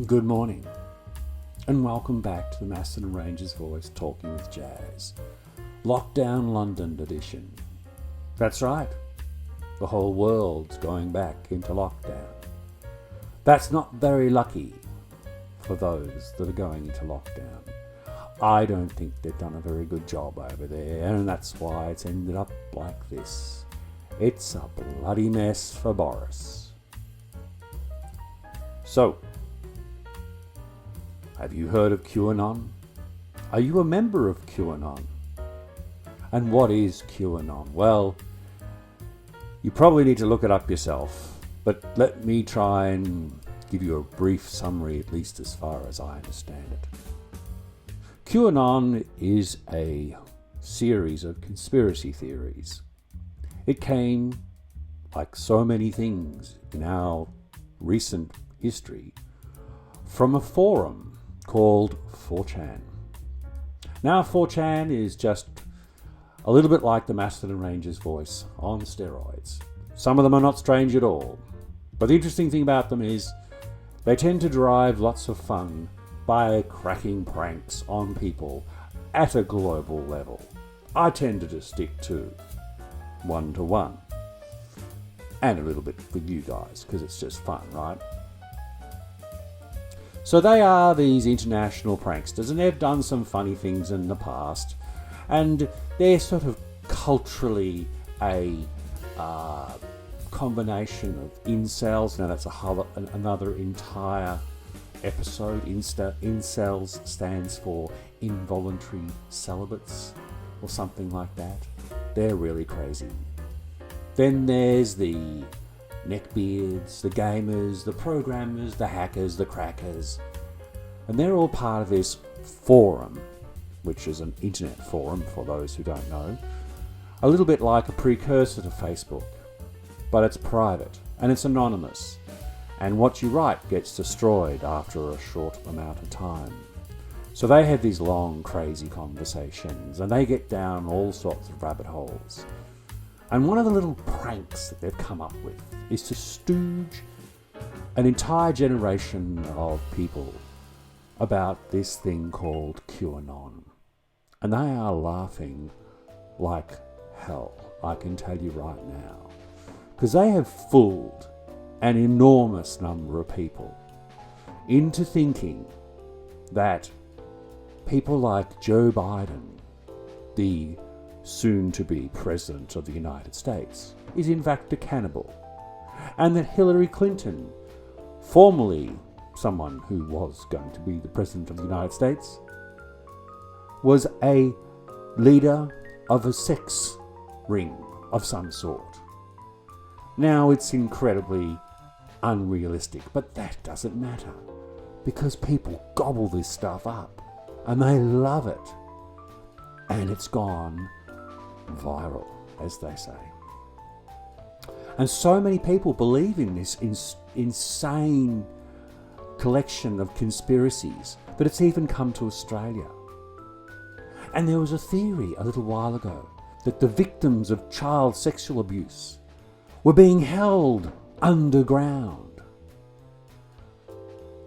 Good morning, and welcome back to the Macedon Ranger's Voice Talking with Jazz, Lockdown London edition. That's right, the whole world's going back into lockdown. That's not very lucky for those that are going into lockdown. I don't think they've done a very good job over there, and that's why it's ended up like this. It's a bloody mess for Boris. So, have you heard of QAnon? Are you a member of QAnon? And what is QAnon? Well, you probably need to look it up yourself, but let me try and give you a brief summary, at least as far as I understand it. QAnon is a series of conspiracy theories. It came, like so many things in our recent history, from a forum called 4chan. Now 4chan is just a little bit like the Macedon Ranger's Voice on steroids. Some of them are not strange at all, but the interesting thing about them is they tend to derive lots of fun by cracking pranks on people at a global level. I tend to just stick to one-to-one and a little bit with you guys because it's just fun, right? So they are these international pranksters, and they've done some funny things in the past, and they're sort of culturally a combination of incels. Now that's another entire episode. Incels stands for involuntary celibates or something like that. They're really crazy. Then there's the neckbeards, the gamers, the programmers, the hackers, the crackers, and they're all part of this forum, which is an internet forum for those who don't know, a little bit like a precursor to Facebook, but it's private and it's anonymous, and what you write gets destroyed after a short amount of time. So they have these long, crazy conversations, and they get down all sorts of rabbit holes. And one of the little pranks that they've come up with is to stooge an entire generation of people about this thing called QAnon. And they are laughing like hell, I can tell you right now. Because they have fooled an enormous number of people into thinking that people like Joe Biden, the soon-to-be President of the United States, is in fact a cannibal, and that Hillary Clinton, formerly someone who was going to be the President of the United States, was a leader of a sex ring of some sort. Now, it's incredibly unrealistic, but that doesn't matter, because people gobble this stuff up, and they love it, and it's gone viral, as they say. And so many people believe in this insane collection of conspiracies that it's even come to Australia. And there was a theory a little while ago that the victims of child sexual abuse were being held underground.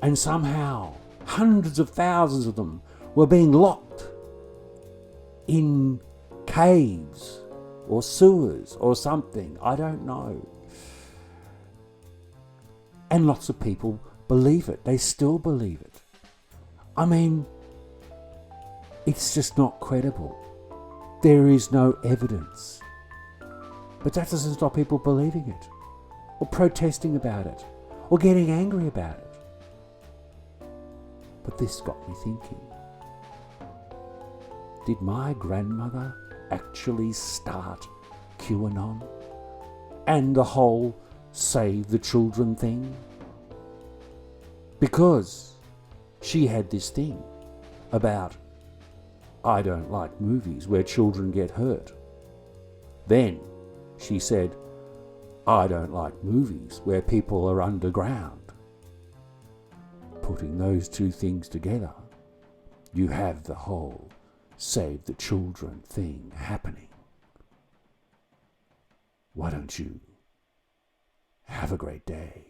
And somehow hundreds of thousands of them were being locked in caves or sewers or something, I don't know. And lots of people believe it. They still believe it. I mean, it's just not credible. There is no evidence. But that doesn't stop people believing it, or protesting about it, or getting angry about it. But this got me thinking. Did my grandmother actually start QAnon and the whole save the children thing? Because she had this thing about, I don't like movies where children get hurt. Then she said, I don't like movies where people are underground. Putting those two things together, you have the whole save the children thing happening. Why don't you have a great day?